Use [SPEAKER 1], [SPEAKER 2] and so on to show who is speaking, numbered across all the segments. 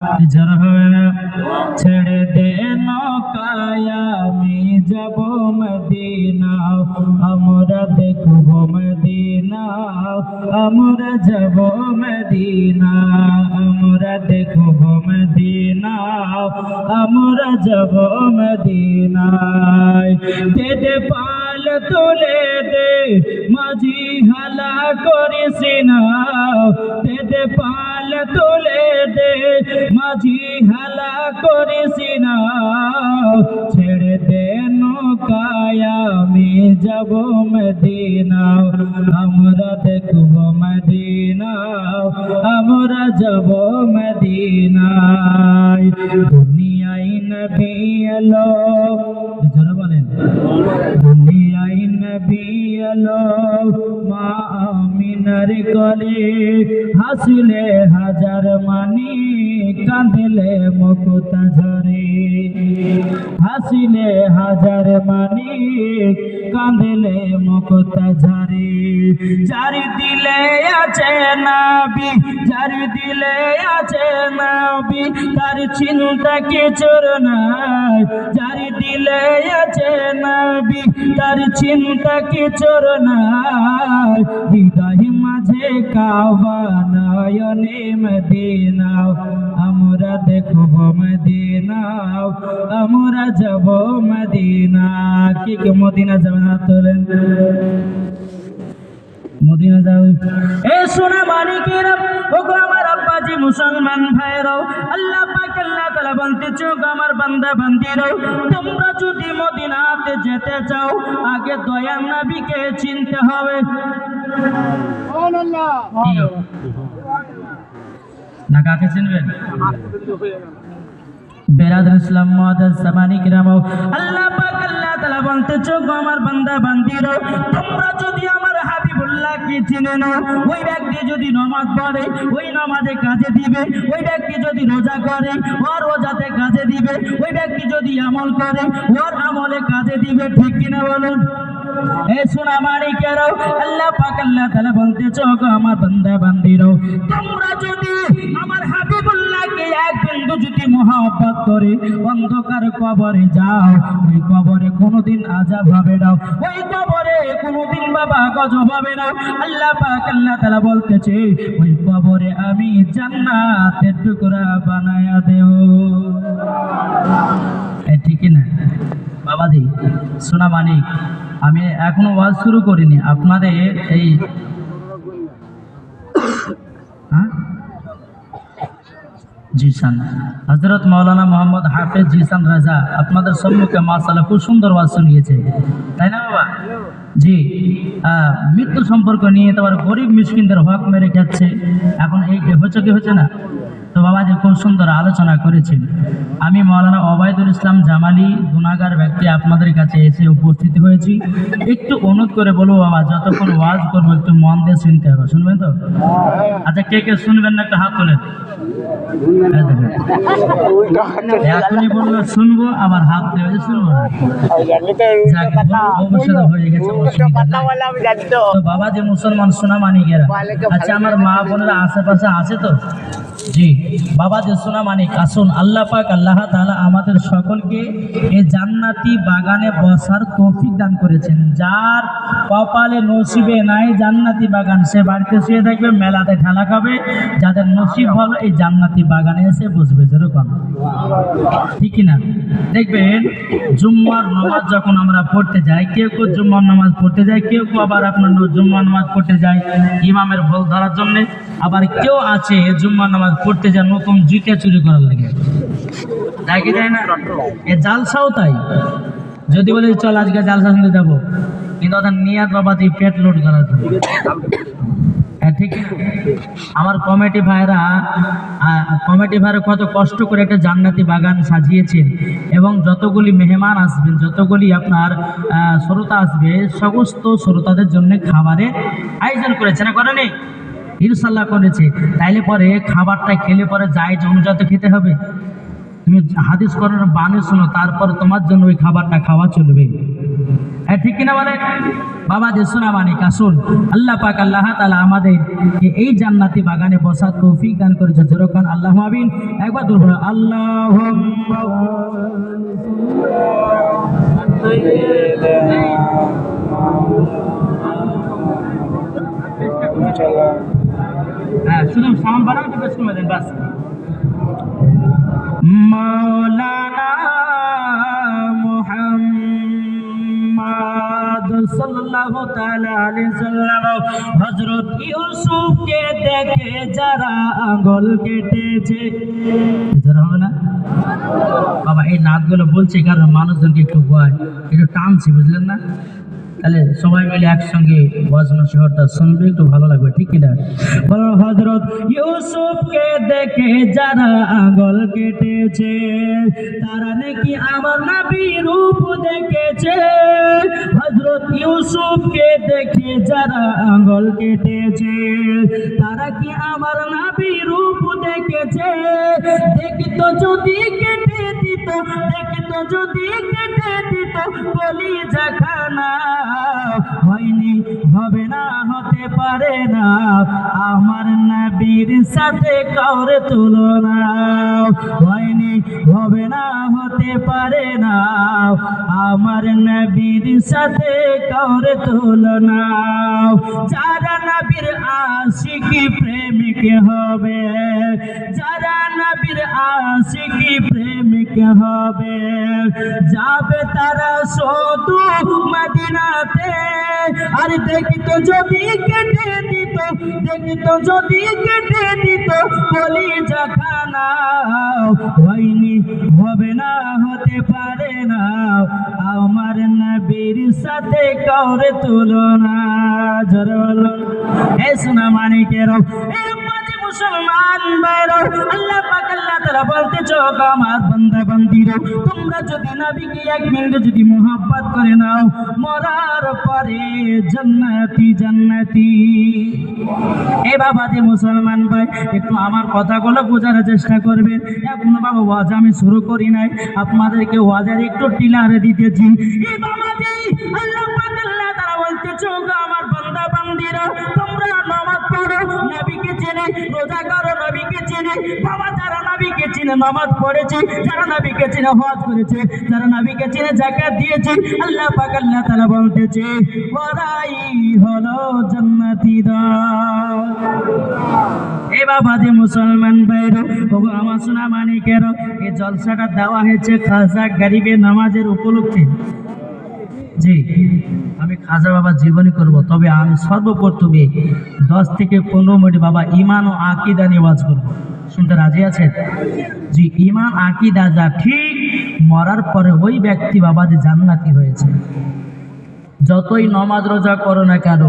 [SPEAKER 1] ঝড় হবে না, ছেড়ে দে নৌকায় আমি যাব মদিনা, আমরা দেখব মদিনা, আমরা যাব মদিনা, আমরা দেখব মদিনা, আমরা যাব মদিনায়। দে দে পাল তুলে দে মাঝি হালা করিস না, দে দে পাল তুলে দে মাঝি হালা করিস না, ছেড়ে দে নৌকায় আমি যাব মদিনা, আমরা দেখব মদিনা, আমরা যাব মদিনায়। দুনিয়ায় নবী এলো, জোরে বলেন, দুনিয়ায় নবী এলো মা আমিনার কোলে, হাসলে হাজার মানি কাঁদলে মুক্তা ঝরে, হাসিলে হাজার মানি কাঁদলে মুক্তা ঝরে। যার দিলে আছে নবী, যার দিলে আছে নবী, তার চিন্তা কিছুর নাই, যার দিলে আছে নবী, তার চিন্তা কিছুর নাই। হৃদয় মাঝে কাবা নয়নে মদিনা, আমরা দেখব মদিনা, আমরা যাব মদিনা। কি কে মদিনা যাবেন? হাত তোলেন, মদিনা যাও। এ সোনা মানিকেরা, ওগো আমার আব্বাজি মুসলমান ভাইরাও, আল্লাহ পাক আল্লাহ তাআলা বলতেছে ওগো আমার বান্দা বান্দিরাও, তোমরা যদি মদিনাতে যেতে চাও আগে দয়ার নবীকে চিনতে হবে। সুবহানাল্লাহ। না কাকে চিনবেন? বেরাদর ইসলাম মুআদ্দাস সামানি কিরাম, আল্লাহ পাক আল্লাহ তাআলা বলতেছে ওগো আমার বান্দা বান্দিরাও, তোমরা যদি আমার হাবিবুল্লাহকে চিনে না, ওই ব্যক্তি যদি নামাজ পড়ে ওই নামাজে কাজে দিবে, ওই ব্যক্তি যদি রোজা করে ওর রোজাতে কাজে দিবে, ওই ব্যক্তি যদি আমল করে ওর আমলে কাজে দিবে। ঠিক কিনা বলুন? এ সোনা মানিকেরাও, আল্লাহ পাক আল্লাহ তাআলা বলতেছে ওগো আমার বান্দা বান্দিরাও, তোমরা যদি আমার হাবিবুল্লাহকে এক বিন্দু যদি মহব্বত করে অন্ধকার কবরে যাও, ওই কবরে কোনোদিন আযাব হবে না, ওই কবরে কোনোদিন বাবা গজব হবে না। আল্লাহ পাক আল্লাহ তাআলা বলতেছে ওই কবরে আমি জান্নাতের টুকরা বানায়া দেব। ঠিক না বাবাজি? সোনা মানিক, আমি এখনো ওয়াজ শুরু করিনি, আপনাদের এই জিসান হযরত মাওলানা মোহাম্মদ হাফেজ জিসান রাজা আপনাদের সম্মুখে মাশাআল্লাহ খুব সুন্দর ওয়াজ শুনিয়েছে, তাই না বাবা? জি, মৃত্যু সম্পর্ক নিয়ে তোমার গরিব মিসকিনদের হক মেরে খাচ্ছে, এখন এই হচ্ছে কি হচ্ছে না? তো বাবাজি খুব সুন্দর আলোচনা করেছেন। আমি মাওলানা ওবায়দুল ইসলাম জামালি গুনাহগার ব্যক্তি আপনাদের কাছে এসে উপস্থিত হয়েছি। একটু অনুরোধ করে বলবো বাবা, যতক্ষণ ওয়াজ করবো একটু মন দিয়ে শুনতে হবে, শুনবেন তো? আচ্ছা, কে কে শুনবেন না একটা হাত তোলেন। এখনই বললো শুনবো, আবার হাত দেবে যে শুনবো না, অবশ্যই হয়ে গেছে। তো বাবা যে মুসলমান সোনা মানিকেরা, আচ্ছা আমার মা বোনেরা আশেপাশে আছে তো? জি বাবা যে সোনা মানিক, আসুন আল্লাহ পাক আল্লাহ তাআলা আমাদের সকলকে এই জান্নাতি বাগানে বসার তৌফিক দান করেছেন। যার কপালে নসিবে নাই জান্নাতি বাগান, সে বাড়িতে শুয়ে থাকবে, মেলাতে ঠেলা খাবে। যাদের নসিব ভালো এই জান্নাতি বাগানে এসে বসবে, যেরকম ঠিক না? দেখবেন জুম্মার নামাজ যখন আমরা পড়তে যাই, কেউ কেউ জুম্মার নামাজ পড়তে যায়, কেউ কেউ আবার আপনার জুম্মার নামাজ পড়তে যায় ইমামের ভুল ধরার জন্য, আবার কেউ আছে জুম্মার নামাজ পড়তে যায় নতুন জুতা চুরি করার লেগে, তাই কি যায় না? এ জালসাও তাই, যদি বলে চল আজকে জালসা শুনতে যাবো, কিন্তু ওদের নিয়াত বাবাতে পেট লোড করার জন্য। ঠিক আমার কমিটি ভাইরা কত কষ্ট করে একটা জান্নাতি বাগান সাজিয়েছেন, এবং যতগুলি মেহমান আসবেন, যতগুলি আপনার শ্রোতা আসবে, সমস্ত শ্রোতাদের জন্য খাবারের আয়োজন করেছে না, করেনি? ইনশাল্লাহ করেছে। তাইলে পরে খাবারটা খেলে পরে জায়েজ অনুযায়ী খেতে হবে। তুমি হাদিস করার বাণী শোনো, তারপর তোমার জন্য ওই খাবারটা খাওয়া চলবে। ঠিক কিনা বলে? বাবা যে সোনা মানিক আসুন আল্লাহ পাক আল্লাহ তাআলা আমাদের এই জান্নাতি বাগানে বসার তৌফিক দান করেছে। যেরকম আল্লাহ আমিন। একবার দূর বলুন আল্লাহুম্মা হ্যাঁ শুনুন সাউন্ড বাড়ান একটু বেশি কমে দেন বাস। মাওলানা মুহাম্মদ সাল্লাল্লাহু তাআলা আলাইহি সাল্লাম হযরত ইউসুফকে দেখে যারা আঙ্গুল কেটেছে, যারা হবে না বাবা এই নাতগুলো বলছে কারণ মানুষজনকে একটু ভয় একটু টানছি বুঝলেন না, তাহলে সবাই মিলে একসঙ্গে ওয়াজ নসিহতটা শুনবে একটু ভালো লাগবে ঠিক কিনা। বলো হযরত ইউসুফকে দেখে যারা আঙ্গুল কেটেছে তারা নাকি আমার নবীর রূপ দেখেছে। হযরত ইউসুফকে দেখে যারা আঙ্গুল কেটেছে তারা কি আমার নবীর রূপ দেখেছে। দেখতো যদি কেটে দিত, দেখতো যদি কেটে দিত কলিজা খানা হয়নি হবে না হতে পারে না আমার নবীর সাথে কাউরে তুলনা হয়নি হবে না হতে পারে না আমার নবীর সাথে কাউরে তুলনা। যারা নবীর আশিকি প্রেমিক হবে, যারা নবীর আশিকি প্রেমিক হবে যাবে তারা শুধু মদিনাতে। আর দেখিত যদি কেটে দিত, দেখিত যদি কেটে দিত কলিজা খানা হয়নি হবে না হতে পারে না আমার নবীর সাথে কাউরে তুলনা। জোরে বলুন এ সোনা মানিকের মুসলমান ভাইরা আল্লাহ পাক আল্লাহ তাআলা বলতে চোখ আমার বান্দা বান্দিরা তোমরা যদি নবীকে এক মিনিট যদি মোহাব্বত করে নাও মরার পরে জান্নাতি জান্নাতি। এ বাবা যে মুসলমান ভাই একটু আমার কথাগুলো বোঝার চেষ্টা করবেন। এখন বাবা ওয়াজ আমি শুরু করি নাই, আপনাদেরকে ওয়াজের একটু টিলারে দিতেছি। এ বাবা যে আল্লাহ পাক আল্লাহ তাআলা বলতে চোখ আমার বান্দা বান্দিরা তোমরা নামাজ পড়ো নবীকে চেনে, রোজা করো নবীকে চেনে। বাবা যারা নবীকে চেনে নামাজ পড়েছে, যারা নবীকে চেনে হজ করেছে, যারা নবীকে চেনে যাকাত দিয়েছে আল্লাহ পাক আল্লাহ তাআলা বলতেছে ওরাই হলো জান্নাতীরা। এ বাবা যে মুসলমান ভাইরা ওগো আমার সোনা মানিকের এই জলসাটা দেওয়া হয়েছে খাজা গরিবের নামাজের উপলক্ষে। জি আমি খাজা বাবা জীবনী করব, তবে আমি সর্বপ্রথমে 10 থেকে 15 মিনিট বাবা ইমান ও আকীদা নিয়ে ওয়াজ করব। শুনতে রাজি আছেন? জি ইমান আকীদা যা ঠিক মরার পরে ওই ব্যক্তি বাবা যে জান্নাতি হয়েছে। যতই নামাজ রোজা করো না কেন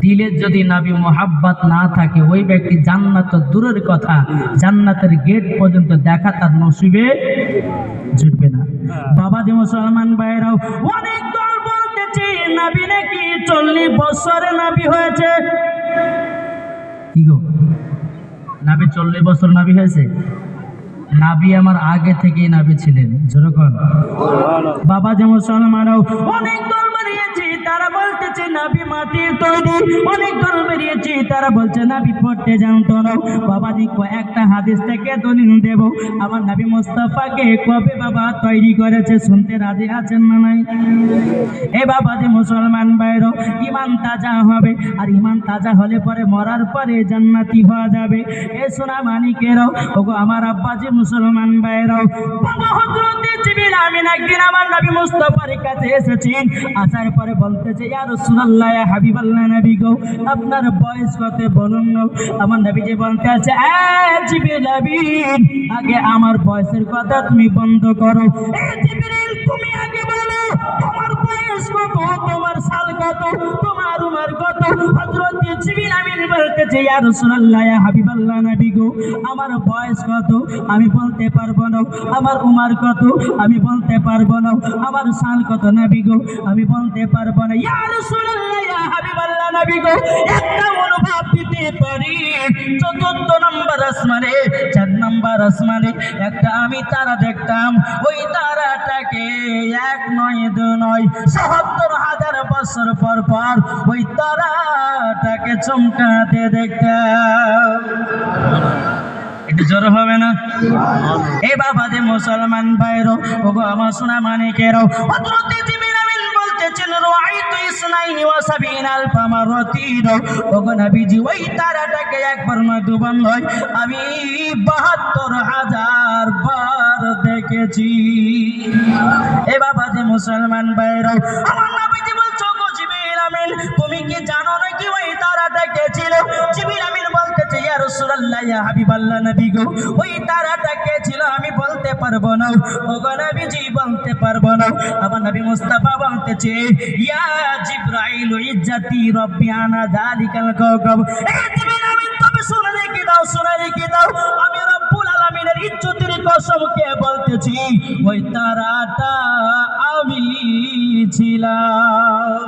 [SPEAKER 1] দিলের যদি নবী মোহাব্বত না থাকে ওই ব্যক্তি জান্নাত তো দূরের কথা জান্নাতের গেট পর্যন্ত দেখা তার নসিবে জুটবে না। বাবা যে মুসলমান ভাইরাও অনেক দল বলতেছে নবী নাকি 40 বছরে নবী হয়েছে। কি গো নবী 40 বছর নবী হয়েছে? নবী আমার আগে থেকেই নবী ছিলেন। যেরকম বাবা যে মুসলমানও অনেক দল বেরিয়েছে তারা বলতেছে নবী মাটির তৈরি, অনেক দল বেরিয়েছে তারা বলছে নবী পড়তে জানতো না। বাবাজি কয়েকটা হাদিস থেকে দলিল দেব আমার নবী মুস্তাফাকে কবে বাবা তৈরি করেছে, শুনতে রাজি আছেন না নাই? এ বাবাজি মুসলমান ভাইরা ঈমান তাজা হবে, আর ঈমান তাজা হলে পরে মরার পরে জান্নাতি হওয়া যাবে। এ সোনা মানিকেরাও ওগো আমার আব্বাজি মুসলমান ভাইরাও বাবা হযরত জিবরিল আমিন একদিন আমার নবী মুস্তাফার কাছে এসেছেন। আসার পরে বলতেছে ইয়া রাসূলুল্লাহ ইয়া হাবিবাল্লাহ নবী গো আপনার বয়স কত বলুন না। আমার নবী যে বলতে আছে এ জিবরিল আমিন আগে আমার বয়সের কথা তুমি বন্ধ করো। এ জিবরিল তুমি আগে বলো তোমার বয়স কত, তোমার সাল কত, তোমার উমর কত। হযরত জিবরিল আমিন বলতেছে ইয়া রাসূলুল্লাহ ইয়া হাবিবাল্লাহ নবী গো আমার বয়স কত আমি বলতে পারবো না, আমার উমর কত আমি বলতে পারবো না, আমার সাল কত নবী গো আমি বলতে পারবো না। ইয়া রাসূলুল্লাহ ইয়া হাবিবাল্লাহ নবী গো একটা অনুভব দিতে পারি চতুর্থ নম্বর আসমানে 4 নম্বর আসমানে একটা আমি তারা দেখতাম ওই তারাটাকে 1 নয় 2 নয় ৭৭,০০০ বছর পর পর ওই তারাটাকে চমকাতে দেখতাম। একটু জোর হবে না? এ বাবা যে মুসলমান ভাইরো ওগো আমার সোনা মানিকেরও হযরত জিবরিল আমিন বলতেছেন রাআইতু ইসনাইনি ওয়া সাবিনা আলফা মারাতিন ওগো নবীজি ওই তারাটাকে একবার নয় দুবার নয় আমি ৭২,০০০ বার দেখেছি। এ বাবা যে মুসলমান ভাইরো আমার নবীজি বলছো গো জিবরিল আমিন তুমি কি জানো নাকি ওই তারাটা কে ছিল? জিবরিল আমিন বলতেছে ইয়া রাসূলুল্লাহ ইয়া হাবিবাল্লাহ নবী গো ওই তারাটা কে ছিল আমি বলতে পারবো না ওগো নবীজি বলতে পারবো না। আমার নবী মুস্তাফা বলতেছে ইয়া জিবরাইল ইজ্জতি রব্বি আনা যালিকাল কাওকাব। এ জিবরিল আমিন তুমি শুনে রেখে দাও শুনে রেখে দাও আমি রব্বুল আলামিনের ইজ্জতের কসমকে বলতেছি ওই তারাটা আমি ছিলাম।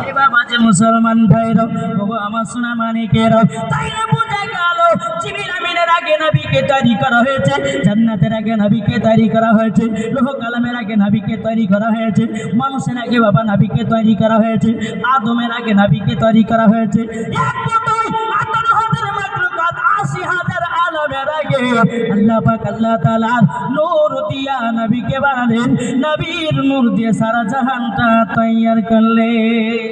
[SPEAKER 1] এ বাবা যে মুসলমান ভাইরা ওগো আমার সোনা মানিকেরা তাই না বুঝা গেল জিবরিল আমিনের আগে নবীকে তৈরি করা হয়েছে, জান্নাতের আগে নবীকে তৈরি করা হয়েছে, লৌহ কালামের আগে নবীকে তৈরি করা হয়েছে, মানুষের আগে বাবা নবীকে তৈরি করা হয়েছে, আদমের আগে নবীকে তৈরি করা হয়েছে। এক কথায় ১৮,০০০ মাখলুকাত ৮০,০০০ আলমের আগে আল্লাহ পাক আল্লাহ তাআলা নূর দিয়া নবীকে বানালেন, নবীর নূর দিয়ে সারা জাহানটা তৈয়ার করলেন।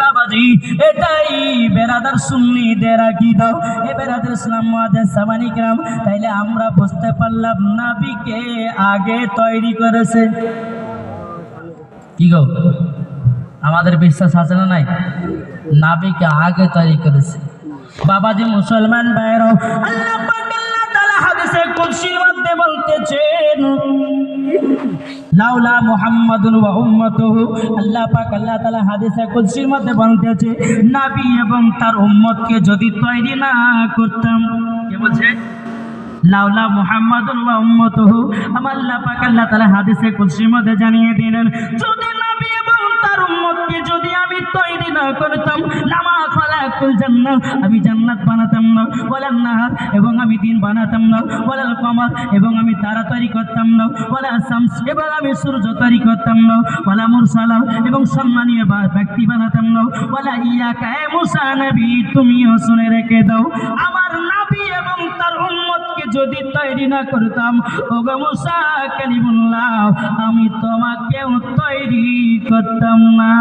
[SPEAKER 1] বাবাজি এটাই বেরাদার সুন্নিদের আকীদা। এ বেরাদার ইসলাম মুআজ্জাজ সামানি کرام তাইলে আমরা বুঝতে পারলাম নবীকে আগে তৈরি করেছে। কি গো আমাদের বিশ্বাস আছে না নাই? নবীকে আগে তৈরি করেছে। বাবাজি মুসলমান ভাইরা আল্লাহ পাক আল্লাহ তাআলা হাদিসে কুদসির মধ্যে বলতেছেন লাউলা মুহাম্মাদুন ওয়া উম্মাতুহু আল্লাহ পাক আল্লাহ তাআলা হাদিসে কুদসির মধ্যে বলতেছে নবী এবং তার উম্মতকে যদি তৈরি না করতাম। কি বলছে? লাউলা মুহাম্মাদুন ওয়া উম্মাতুহু আমার আল্লাহ পাক আল্লাহ তাআলা হাদিসে কুদসির মধ্যে জানিয়ে দিলেন যদি নবী এবং তার উম্মতকে যদি আমি তৈরি না করতাম লামা খালাকুল জান্নাহ আমি জান্নাত বানাতাম না, ওয়ালান নাহার এবং আমি দিন বানাতাম না, ওয়ালাল কমার এবং আমি তারা তৈরি করতাম না, ওয়ালা শামস এবং আমি সূর্য তৈরি করতাম না, ওয়ালা মুরসালা এবং সম্মানীয় ব্যক্তি বানাতাম না, ওয়ালা ইয়াকা এ মুসা নবী তুমিও শুনে রেখে দাও আমার নবী এবং তার উম্মতকে যদি তৈরি না করতাম ওগো মুসা কালিমুল্লাহ আমি তোমাকেও তৈরি করতাম না।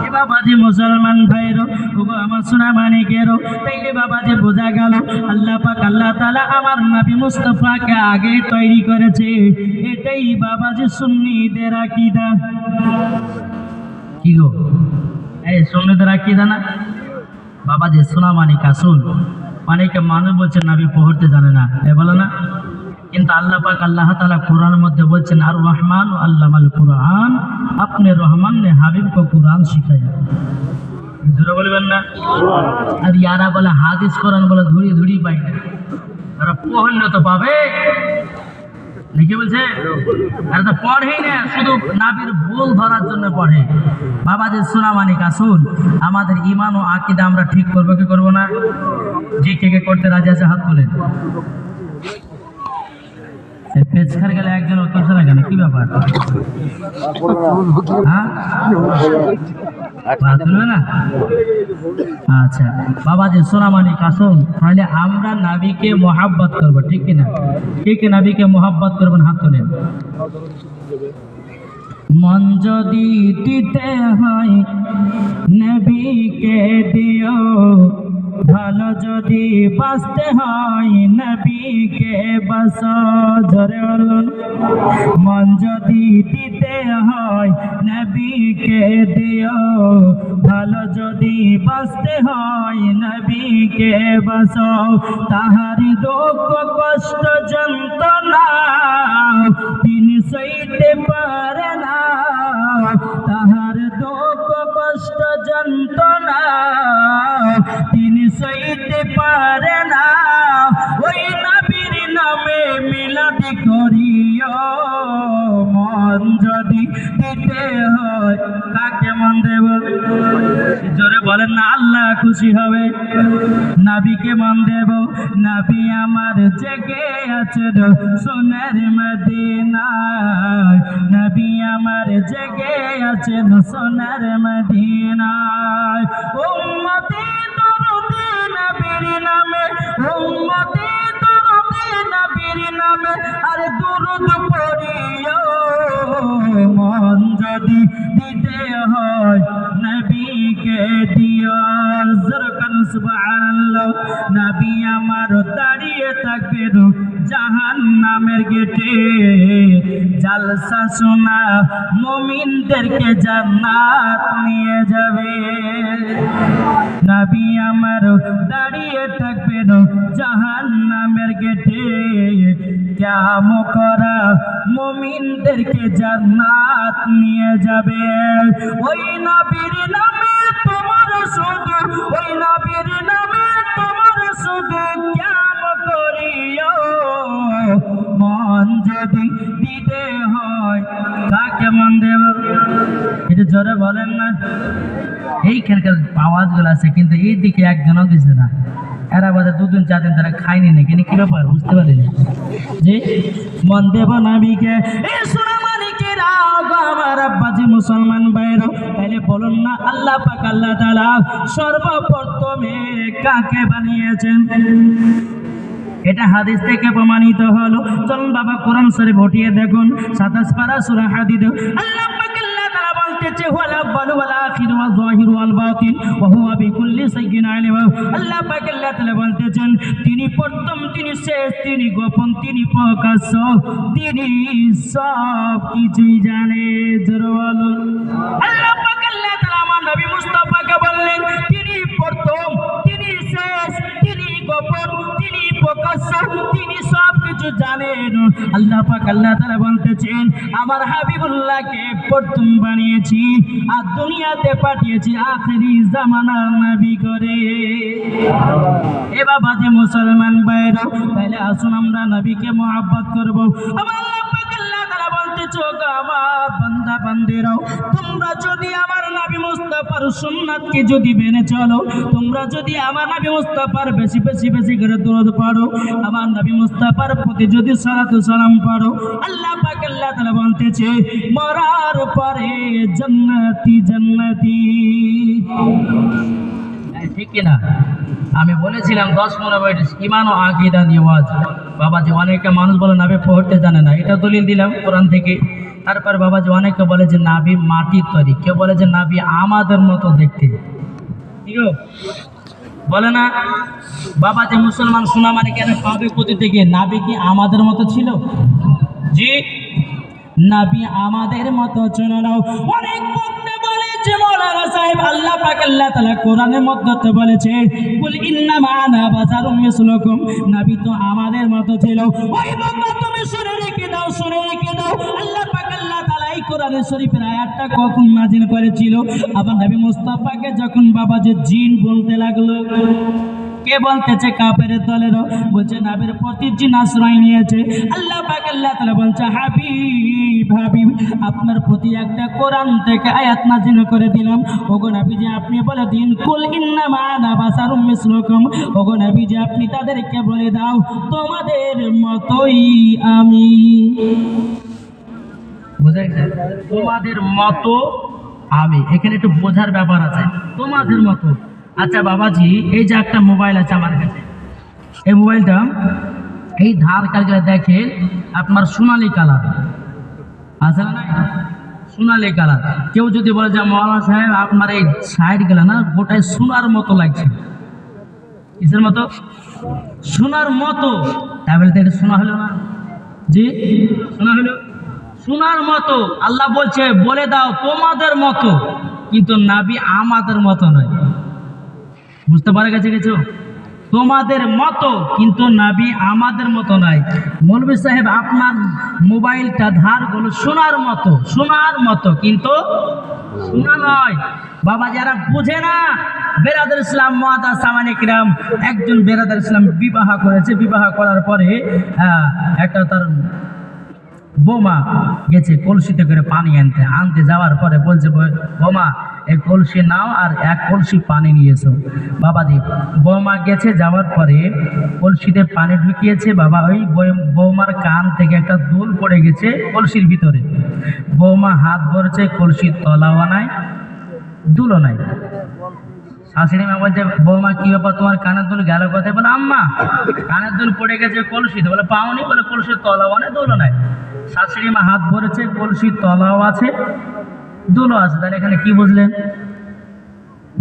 [SPEAKER 1] এ বাবাজি মুসলমান ভাইরো ওগো আমার সোনা মানিকেরও তাইলে বাবাজি বোঝা গেল আল্লাহ পাক আল্লাহ তাআলা আমার নবী মুস্তাফাকে আগে তৈরি করেছে। এটাই বাবাজি সুন্নিদের আকীদা। কি গো এই সুন্নিদের আকীদা না? বাবাজি সোনা মানিক আসুন অনেকে মানুষ বলছে নবী পড়তে জানে না, এ বলে না, কিন্তু আল্লাহ পাক আল্লাহ তাআলা কুরআনের মধ্যে বলছেন আর রহমান আল্লামাল কুরআন আপনি রহমান ने হাবিব को कुरान सिखाया। জোরে বলবেন না? আর ইয়ারা বলে হাদিস কোরআন বলে ধুরি ধুরি পাই না, তারা পড়লে তো পাবে নাকি বলছে? আর তো পড়েই না, শুধু নবীর ভুল ধরার জন্য পড়ে। বাবাজি সোনা মানিক আসুন আমাদের ঈমান ও আকীদা আমরা ঠিক করব কি করব না? জি কে কে করতে রাজি আছে হাত তুলেন। পেছার গেলে একজন উত্তর না কেন, কি ব্যাপার? না আচ্ছা বাবাজি সোনা মানিক আসুন তাহলে আমরা নবীকে মোহাব্বত করব, ঠিক কিনা? ঠিক নবীকে মোহাব্বত করবেন, হাত তোলেন। মন যদি দিতে হয় নবীকে দিও, ভালো যদি বাঁচতে হয় নবীকে বাঁচো। জোরে বলুন। মন যদি দিতে হয় নবীকে দিও, ভালো যদি বাঁচতে হয় নবীকে বাঁচো। তাহারি দুঃখ কষ্ট যন্ত্রণা তিনি সইতে পারে না, তাহার দুঃখ কষ্ট যন্ত্রণা তিনি সইতে পারে না। ওই নবীর নামে মিলাদ করিও, মন যদি দিতে হয় খুশি হবে। নবীকে মন দেব, নবী আমার জেগে আছেন সোনার মদিনায়, নবী আমার জেগে আছেন সোনার মদিনায়। উম্মতে দরুদে নবীর নামে, উম্মতে দরুদে নবীর নামে, আর দুরূদ পড়িও মন যদি দিতে হয় নবীকে দিও। জোরকান সুবহানাল্লাহ। নবী আমার দাঁড়িয়ে থাকবেন জাহান্নামের গেটে, জালসা শোনা মুমিনদেরকে জান্নাত নিয়ে যাবে। নবী আমার দাঁড়িয়ে থাকবেন জাহান্নামের গেটে, কিয়াম করা মুমিনদেরকে জান্নাত নিয়ে যাবে। ওই নবীর নামে তোমার শুধু, ওই নবীর নামে তোমার শুধু কিয়াম করিও মন যদি দিতে হয়। কাকে মন দেব? এটা জোরে বলেন না। এইখানকার আওয়াজগুলো আছে কিন্তু এই দিকে একজনও দিছে না। এরা বাদে দুদিন চারদিন তারা খায়নি নাকি, কি ব্যাপার বুঝতে পারিনি। যে মন দেব নবীকে। এই সোনা মানিকেরা আমার আব্বাজি মুসলমান ভাইরা, তাইলে বলুন না আল্লাহ পাক আল্লাহ তাআলা সর্বপ্রথমে কাকে বানিয়েছেন? এটা হাদিস থেকে প্রমাণিত হলো। চলুন বাবা কোরআন শরীফ উঠিয়ে দেখুন 27 পারা সূরা হাদীদ। আল্লাহ পাক আল্লাহ তাআলা বলতেছে ওয়াল আউয়ালু ওয়াল আখিরু ওয়াল যাহিরু ওয়াল বাতিন ওয়া হুয়া বিকুল্লি শাইইন আলিম। আল্লাহ পাক আল্লাহ তাআলা বলতেছেন তিনি প্রথম, তিনি শেষ, তিনি গোপন, তিনি প্রকাশ্য, তিনি সব কিছুই জানে। জোরে বলুন আল্লাহ পাক আল্লাহ তাআলা আমার নবী মুস্তাফাকে বললেন তিনি প্রথম, তিনি শেষ, তিনি গোপন, তিনি প্রকাশ্য, তিনি সব কিছু জানেন। আল্লাহ পাক আল্লাহ তাআলা বলতেছেন আমার হাবিবুল্লাহকে প্রথম বানিয়েছি আর দুনিয়াতে পাঠিয়েছি আখেরি জামানার নবী করে। এ বাবা যে মুসলমান ভাইরা, তাহলে আসুন আমরা নবীকে মহব্বত করব। আমার আল্লাহ পাক আল্লাহ তাআলা বলতেছে আমার বান্দা বান্দিরাও, তোমরা যদি আমার নবী মুস্তাফার সুন্নাতকে যদি মেনে চলো, তোমরা যদি আমার নবী মুস্তাফার বেশি বেশি বেশি করে দরুদ পড়ো, আমার নবী মুস্তাফার প্রতি যদি সালাতু সালাম পড়ো, আল্লাহ পাক আল্লাহ তাআলা বলতেছে মরার পরে জান্নাতি জান্নাতি। ঠিক কিনা? আমি বলেছিলাম 10-15 মিনিট ঈমান ও আকীদা নিয়ে ওয়াজ। বাবাজি অনেকে মানুষ বলে নবী পড়তে জানে না, এটা দলিল দিলাম কোরআন থেকে। তারপর বাবাজি অনেকে বলে যে নবী মাটির তৈরি, কেউ বলে যে নবী আমাদের মতো দেখতে, ঠিক বলে না। বাবা যে মুসলমান শোনা মানে কেন পাবে কোথা থেকে? নবী কি আমাদের মতো ছিল? জি, নবী আমাদের মতো ছিল না। অনেক বক্তা বলে যে মাওলানা সাহেব আল্লাহ পাক আল্লাহ তাআলা কোরআনের মধ্যে বলেছে কুল ইন্নামা আনা বাশারুম মিসলুকুম, নবী তো আমাদের মতো ছিল। ওই বাবা তুমি শুনে রেখে দাও, শুনে রেখে দাও। আল্লাহ পাক আল্লাহ তাআলা এই কোরআনের শরীফের আয়াতটা কখন নাযিল করেছিল? আবার নবী মুস্তাফাকে যখন বাবা যে জিন বলতে লাগলো, কে বলতেছে? কাফেরের দলেরও বলছে নবীর প্রতি জিন আশ্রয় নিয়েছে। আল্লাহ পাক আল্লাহ তাআলা বলছে হাবিব হাবিব আপনার প্রতি একটা কোরআন থেকে আয়াত নাযিল করে দিলাম। ওগো নবীজি আপনি বলে দিন কুল ইন্নামা আনা বাশারুম মিসলুকুম, ওগো নবীজি আপনি তাদেরকে বলে দাও তোমাদের মতোই আমি। বুঝা গেছে? তোমাদের মতো আমি, এখানে একটু বোঝার ব্যাপার আছে। তোমাদের মতো। আচ্ছা বাবাজি এই যে একটা মোবাইল আছে আমার কাছে, এই মোবাইলটা এই ধার কালকে দেখেন আপনার সোনালি কালার আছে না? সোনালি কালার। কেউ যদি বলে যে মাওলানা সাহেব আপনার এই সাইড গেলা না গোটায় সোনার মতো লাগছে, কিসের মতো? সোনার মতো। তাহলে তো এটা শোনা হলো না? জি শোনা হলো, সোনার মতো। আল্লাহ বলছে বলে দাও তোমাদের মতো, কিন্তু নবী আমাদের মতো নয়। বুঝতে পারা গেছে কিছু? তোমাদের মতো কিন্তু নবী আমাদের মতো নয়। মৌলভী সাহেব আপনার মোবাইলটা ধারগুলো সোনার মতো, সোনার মতো কিন্তু সোনা নয়। বাবা যারা বুঝে না, বেরাদার ইসলাম মুআদ্দাস সামানে কিরাম, একজন বেরাদার ইসলাম বিবাহ করেছে, বিবাহ করার পরে একটা তার বৌমা গেছে কলসিতে করে পানি আনতে আনতে যাওয়ার পরে বলছে বৌমা এই কলসি নাও আর এক কলসি পানি নিয়েছো। বাবাজি বৌমা গেছে, যাওয়ার পরে কলসিতে পানি ঢুকিয়েছে। বাবা ওই বৌমার কান থেকে একটা দুল পড়ে গেছে কলসির ভিতরে। বৌমা হাত ভরছে, কলসির তলাও নাই দুলও নাই। শাশুড়ি মা বলছে বৌমা কি ব্যাপার, তোমার কানের দুল গেল কোথায়? বলে আম্মা কানের দুল পড়ে গেছে কলসিতে। বলে পাওনি? বলে কলসির তলাও নাই দুলও নাই। শাশুড়ি মা হাত ভরেছে, কলসির তলাও আছে দুলও আছে। তাহলে এখানে কি বুঝলেন?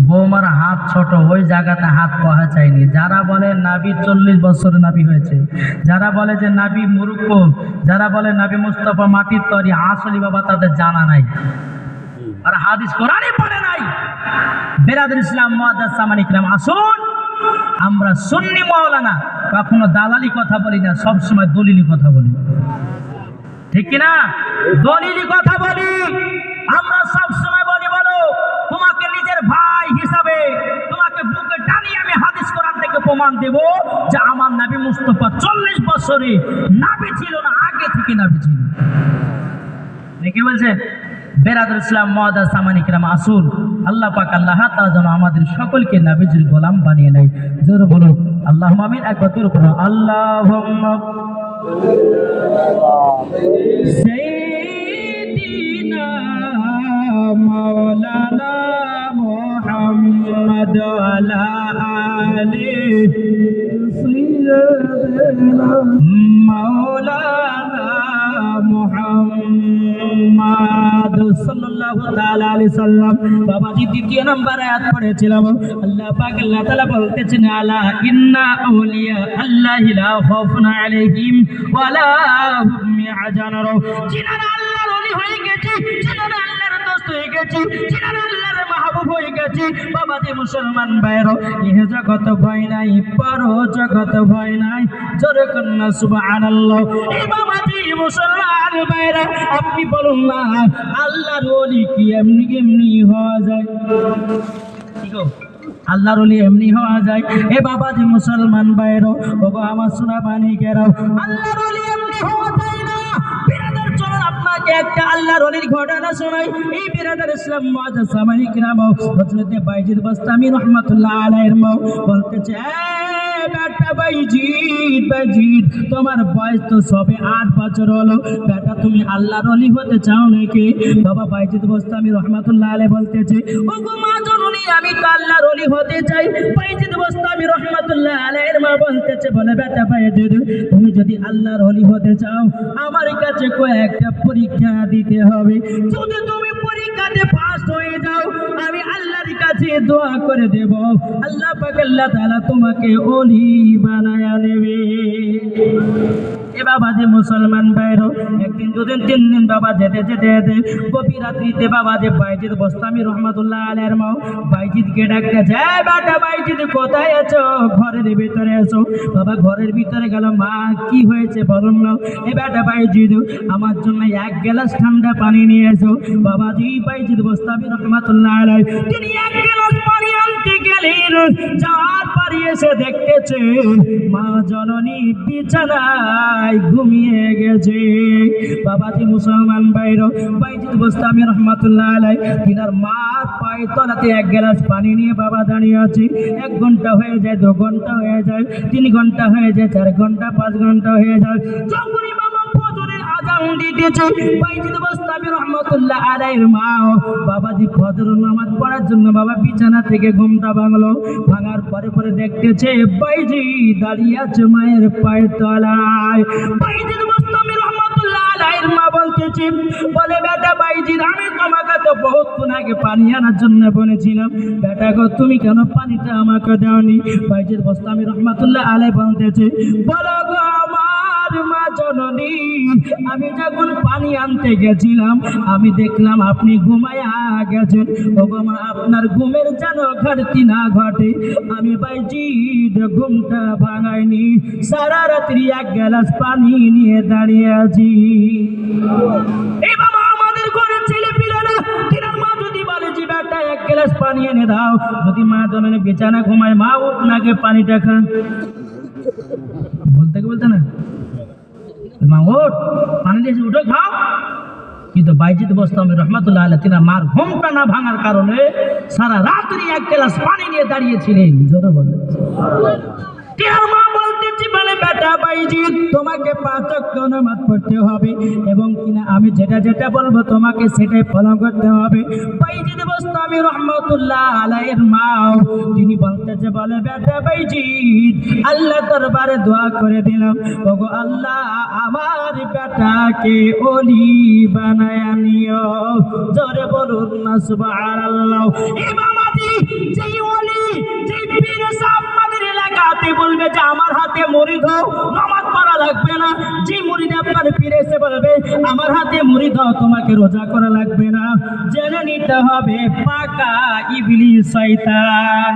[SPEAKER 1] বৌমার হাত ছোট, ওই জায়গাতে হাত পৌঁছায়নি। যারা বলে নাবি 40 বছর নাবি হয়েছে, যারা বলে যে নাবি মূর্খ, যারা বলে নাবি মুস্তাফা মাটির তৈরি, আসলে বাবা তাদের জানা নাই আর হাদিস কোরআনে পড়ে নাই। বেরাদুল ইসলাম মুআদ্দাস সামানি কিরাম, আসুন আমরা সুন্নি মাওলানা কখনো দালালি কথা বলি না, সবসময় দলিলি কথা বলি, ঠিক কিনা? দলিলি কথা বলি আমরা সবসময় বলি। বলো তোমাকে নিজের ভাই হিসাবে তোমাকে বুকে টানিয়ে আমি হাদিস কোরআন থেকে প্রমাণ দেব যে আমার নবী মুস্তাফা 40 বছরে নাবি ছিল না, আগে থেকে নাবি ছিল। কি বলছে? বেরাদুল ইসলাম মুআদ্দাস সামানি কিরাম, আসুন আল্লাহ পাক আল্লাহ তাআলা যেন আমাদের সকলকে নবীজির গোলাম বানিয়ে নেয়। জোরে বলুন আল্লাহুম্মা আমিন। একবার জোরে বলুন আল্লাহুম্মা সাইয়্যিদিনা মাওলানা মুহাম্মদ ওয়ালা আলিহি সাইয়্যিদিনা মাওলানা মুহাম্মদ সাল্লাল্লাহু তাআলা আলাইহি সাল্লাম। বাবাজি দ্বিতীয় নম্বর আয়াত পড়েছিলাম। আল্লাহ পাক আল্লাহ তাআলা বলতেছেন আলা ইন্না আউলিয়া আল্লাহি লা খাউফুন আলাইহিম ওয়া লা হুম ইয়াহজানুন। যিনারা আল্লাহর ওলি হয়ে গেছে, যিনারা আল্লাহর দোস্ত হয়ে গেছে, যিনারা আল্লাহর মাহবুব হয়ে গেছে, বাবাজি মুসলমান ভাইরা, ইহ জগত ভয় নাই, পর জগত ভয় নাই। জোরে কন্না সুবহানাল্লাহ। এই বাবাজি মুসলমান ভাইরা, আপনি বলুন না আল্লাহর ওলি কি এমনি এমনি হওয়া যায়? কি গো, আল্লাহর ওলি এমনি হওয়া যায়? এ বাবাজি মুসলমান ভাইরা, ওগো আমার সোনা পানি কেরাও, আল্লাহর ওলি এমনি হওয়া যায় না। বিরাদার চলুন আপনাকে একটা আল্লাহর ওলির ঘটনা শোনাই। এই বিরাদার ইসলাম মুআদ্দাস সামানি কিরাম, হযরত বাইজিদ বাস্তামি রাহমাতুল্লাহ আলাইহির মা বলতেছে, বেটা বাইজিদ, বাইজিদ তোমার বয়স তো সবে 8 বছর হলো, বেটা তুমি আল্লাহর ওলি হতে চাও নাকি? বাবা বাইজিদ বাস্তামি রাহমাতুল্লাহ আলাইহি বলতেছে, ওগো মা জননী আমি তো আল্লাহর ওলি হতে চাই। বাইজিদ বাস্তামি রাহমাতুল্লাহ আলাইহির মা বলতেছে, বলে বেটা বাইজিদ তুমি যদি আল্লাহর ওলি হতে চাও আমার কাছে কয়েকটা পরীক্ষা দিতে হবে। যদি তুমি পরীক্ষাতে পাস হয়ে যাও আমি আল্লাহর কাছে দোয়া করে দেব, আল্লাহ পাক আল্লাহ তাআলা তোমাকে ওলি বানায়া নেবে। এ বাবাজি মুসলমান ভাইরা, একদিন দুদিন তিন দিন বাবা যেতে যেতে যেতে গভীর রাত্রিতে বাবাজি বাইজিদ বাস্তামি রাহমাতুল্লাহ আলাইহির মা বাইজিদকে ডাকতেছে, এই বেটা বাইজিদ কোথায় আছো? ঘরের ভিতরে এসো। বাবা ঘরের ভিতরে গেল, মা কি হয়েছে বলুন না? এ বেটা বাইজিদ আমার জন্য 1 গ্লাস ঠান্ডা পানি নিয়ে এসো। বাবাজি বাইজিদ বাস্তামি রাহমাতুল্লাহ আলাইহি তিনি 1 গ্লাস পানি আনতে গেলেন, যাওয়ার পরে এসে দেখতেছে মা জননী বিছানায় ঘুমিয়ে গেছে। বাবাজি মুসলমান ভাইরা, বাইজিদ বাস্তামি রাহমাতুল্লাহ আলাইহি তিনার মা পায়ের তলাতে 1 গ্লাস পানি নিয়ে বাবা দাঁড়িয়ে আছে। 1 ঘন্টা হয়ে যায়, 2 ঘন্টা হয়ে যায়, 3 ঘন্টা হয়ে যায়, 4 ঘন্টা, 5 ঘন্টা হয়ে যায়। যখনই বাবা ফজরের আযান দিতেছে, বাইজিদ বাস্তামি রাহমাতুল্লাহ আলাইহির মা বাবাজি ফজর নামাজ পড়ার জন্য বাবা বিছানা থেকে ঘুমটা ভাঙলো। ভাঙার পরে পরে দেখতেছে বাইজিদ দাঁড়িয়ে আছে মায়ের পায়ের তলায়। বাইজিদ বাস্তামি রাহমাতুল্লাহ আলাইহির মা বলতেছে, বলে বেটা বাইজিদ আমি তোমাকে তো বহুক্ষণ আগে পানি আনার জন্য বলেছিলাম, বেটা গো তুমি কেন পানিটা আমাকে দাওনি? বাইজিদ বাস্তামি রাহমাতুল্লাহ আলাইহি বলতেছে, বলো গো আমার মা জননী, আমি যখন পানি আনতে গেছিলাম আমি দেখলাম আপনি ঘুমায়া গেছেন। ওগো মা আপনার ঘুমের যেন ঘাটতি না ঘটে, আমি বাইজিদ ঘুমটা ভাঙাইনি, সারা রাত্রি 1 গ্লাস পানি নিয়ে দাঁড়িয়ে আছি। এই বাবা আমাদের ঘরের ছেলে পিলেরা তিনার মা যদি বলে যে বেটা 1 গ্লাস পানি এনে দাও, যদি মা জননী বিছানা ঘুমায়, মা উঠ নাকে পানিটা খা, বলতে না মা ওঠ পানি পানি দিয়েছি উঠে খাও। কিন্তু বাইজিদ বোস্তামি রহমাতুল্লাহ আলাইহি তিনি মার ঘুমটা না ভাঙার কারণে সারা রাত্রি এক গ্লাস পানি নিয়ে দাঁড়িয়েছিলেন। জোরে বলে টিয়ার মা বলতেছি বলে বেটা বাইজিদ তোমাকে 5 ওয়াক্ত নামাজ পড়তে হবে এবং কিনা আমি যেটা যেটা বলবো তোমাকে সেটাই ফলো করতে হবে। বাইজিদ বোস্তামি রহমাতুল্লাহ আলাইহির মা তিনি বলতেছে বলে বেটা বাইজিদ আল্লাহ দরবারে দোয়া করে দিলাম, ওগো আল্লাহ আমার বেটাকে ওলি বানায় নিও। জোরে বলুন না সুবহানাল্লাহ। ইমামতি যেই ওলি যেই পীর সাহেব আমাদের এলাকাতে বলবে যে আমার হাতে মুরিদ হও, নামাজ পড়া লাগবে না। যে মুরিদ আপনার পীর এসে বলবে আমার হাতে মুরিদ হও, তোমাকে রোজা করা লাগবে না, জেনে নিতে হবে পাকা ইবলিস শয়তান।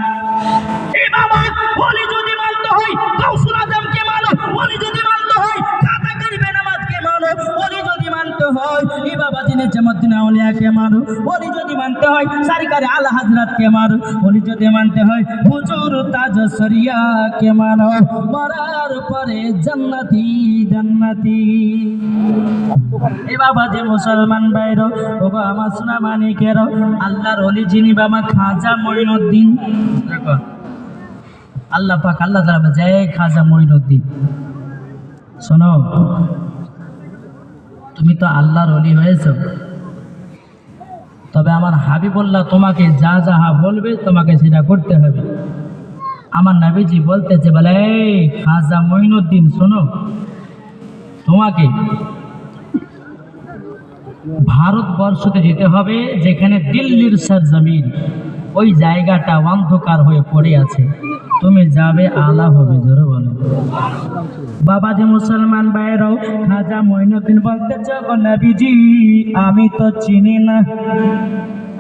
[SPEAKER 1] এই বাবা ওলি যদি মানতে হয় গাউসুল আজমকে মানো, ওলি যদি মানতে হয় কাতা করিবে নামাজকে মানো, ওলি যদি মানতে হয় এই বাবা দিনে জামাতুদ্দিন আউলিয়াকে মানো, ওলি যদি মানতে হয় সরকারে আলা হযরতকে মানো, ওলি যদি মানতে হয় হুজুর তাজ শরিয়াকে মানো, মরার পরে জান্নাতি জান্নাতি। এ বাবা যে মুসলমান ভাইরা ওগো আমার সোনা মানিকেরা, আল্লাহর ওলি যিনি বাবা খাজা মঈনুদ্দিন, দেখো আল্লাহ পাক আল্লাহ তাআলা জয় খাজা মঈনুদ্দিন। শোনো তুমি তো আল্লাহর ওলি হয়েছো, তবে আমার হাবিবুল্লাহ তোমাকে যা যাহা বলবে তোমাকে সেটা করতে হবে। আমার নবীজি বলতেছে বলে খাজা মঈনুদ্দিন শোনো, তোমাকে ভারতবর্ষতে যেতে হবে যেখানে দিল্লির সরজমিন, ওই জায়গাটা অন্ধকার হয়ে পড়ে আছে, তুমি যাবে আলা হবে। জোরে বলে বাবা যে মুসলমান ভাইরাও খাজা মঈনুদ্দিন বলতেছে গো নবীজি আমি তো চিনি না,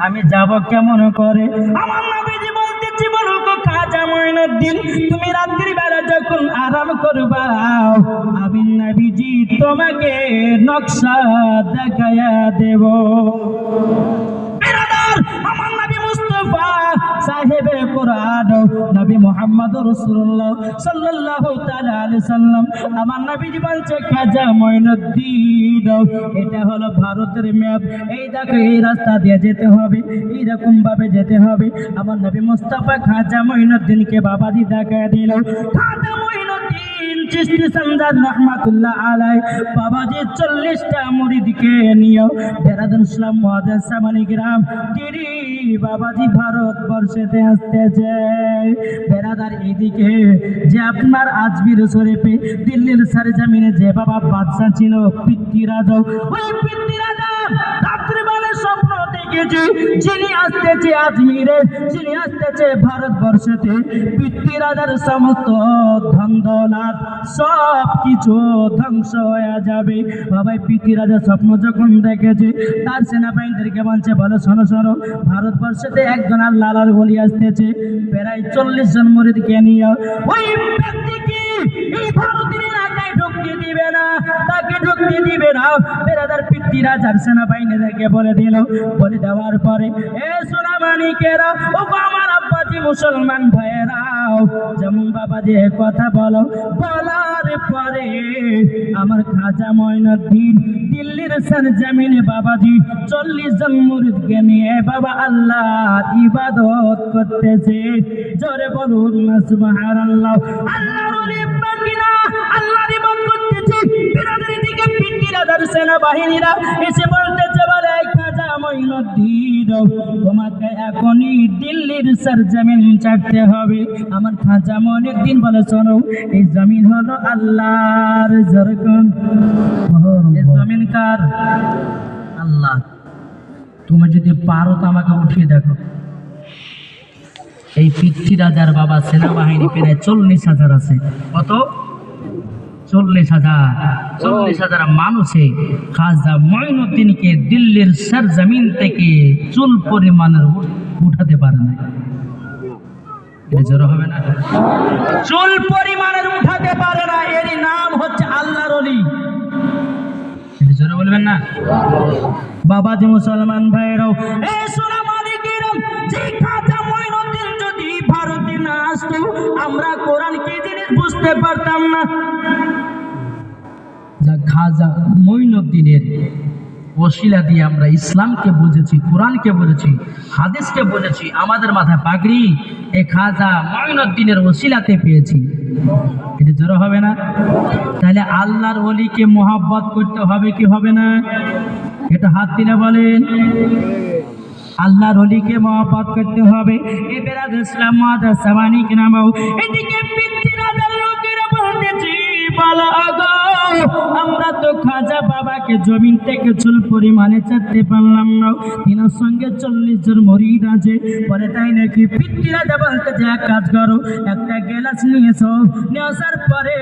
[SPEAKER 1] আমি যাব কেমন করে? আমার নবীজি বলতেছে বলো গো খাজা মঈনুদ্দিন তুমি রাত্রি বেলা যখন আরাম করবা আমি নবীজি তোমাকে নকশা দেখায়া দেব। আমার নবী মুস্তাফা সাহেবে কোরআন নবী মুহাম্মদ রাসূলুল্লাহ সাল্লাল্লাহু তাআলা আলাইহি সাল্লাম আমার নবীজি বলছে খাজা মঈনুদ্দিন এটা হলো ভারতের ম্যাপ, এই দেখো এই রাস্তা দিয়ে যেতে হবে, এই রকম ভাবে যেতে হবে। আমার নবী মুস্তাফা খাজা মঈনুদ্দিনকে বাবাজি দেখায় দিল। খাজা মঈনুদ্দিন চিশতি সন্দার রহমাতুল্লাহ আলাইহি বাবাজি 40টা মুরিদকে নিয়ে বেরাদুল ইসলাম মুআজ্জাজ সামানি গ্রাম তিনি বাবাজি ভারতবর্ষেতে আসতেছে। বেরাদার এইদিকে যে আপনার আজমির শরীফে দিল্লির সরজমিনে যে বাবা বাদশা ছিল পৃথ্বীরাজ, ওই পৃথ্বীরাজ রাত্রিবেলা স্বপ্ন দেখেছে যিনি আসতেছে আজমিরে, যিনি আসতেছে ভারতবর্ষতে পৃথ্বীরাজের সমস্ত ধন দৌলত সব কিছু ধ্বংস হয়ে যাবে। বাবা পৃথ্বীরাজের স্বপ্ন যখন দেখেছে তার সেনাবাহিনীদেরকে বলছে বলো শোনো শোনো ভারতবর্ষতে একজন আল্লাহর ওলি আসতেছে প্রায় 40 জন মুরিদকে নিয়ে, ওই ব্যক্তিকে এই ভারতের এলাকায় ঢুকতে দিবে না, তাকে ঢুকতে দিবে না। বেরাদার পৃথ্বীরাজ আর সেনাবাহিনীদেরকে বলে দিল, বলে দেওয়ার পরে এ সোনা মানিকেরা ও আমার আব্বাজি মুসলমান ভাইয়েরাও যেমন বাবাজি কথা বলো, বলার পরে আমার খাজা মঈনুদ্দিন দিল্লির সরজমিনে বাবাজি 40 জন মুরিদকে নিয়ে বাবা আল্লাহ ইবাদত করতেছে। জোরে বলুন না সুবহানাল্লাহ। আল্লাহর ওলি বাকিনা আল্লাহর ইবাদত করতেছে। বিরাদের দিকে পৃথ্বীরাজের সেনাবাহিনীরা এসে বলতেছে বলে খাজা মঈনুদ্দিন তোমাকে এখনই দিল্লির সরজমিন ছাড়তে হবে। আমার খাজা মঈনুদ্দিন বলে শোনো এই জমিন হলো আল্লাহর, জরকন এই জমিন কার? আল্লাহ। তুমি যদি পারো তো আমাকে উঠিয়ে দেখো। এই পৃথ্বীরাজার বাবা সেনাবাহিনী প্রায় 40,000 আছে। কত? 40,000 মানুষে খাজা মঈনুদ্দিনকে দিল্লির সরজমিন থেকে চুল পরিমাণের উঠাতে পারে না। এটা জোর হবে না? চুল পরিমাণের উঠাতে পারে না, এর নাম হচ্ছে আল্লাহর ওলি। এটা জোরে বলবেন না? বাবা যে মুসলমান ভাইরাও এ সোনা মানিকেরাম যে খাজা মঈনুদ্দিন যদি ভারতে না আসতো আমরা কোরআন কি জিনিস বুঝতে পারতাম না। খাজা মঈনুদ্দিনের ওসিলা দিয়ে আমরা ইসলামকে বুঝেছি, কোরআনকে বুঝেছি, হাদিসকে বুঝেছি, আমাদের মাথায় পাগড়ি এই খাজা মঈনুদ্দিনের ওসিলাতে পেয়েছি। এটা জোর হবে না? তাহলে আল্লাহর ওলিকে মোহাব্বত করতে হবে কি হবে না? এটা হাত দিলে বলেন। আল্লাহর ওলিকে মোহাব্বত করতে হবে। এবেরা ইসলাম মাদার সামানি কিনামাও এদিকে পিতৃরাজার লোকেরা বলতেছি, বলো গো, আমরা তো খাজা বাবাকে জমিন থেকে চুল পরিমাণে চাটতে পারলাম না, তিনার সঙ্গে 40 জন মুরিদ আছে। বলে তাই নাকি? পিতৃরাজা বলতে যে এক কাজ করো, একটা গ্লাস নিয়ে এসো, নিয়ে আসার পরে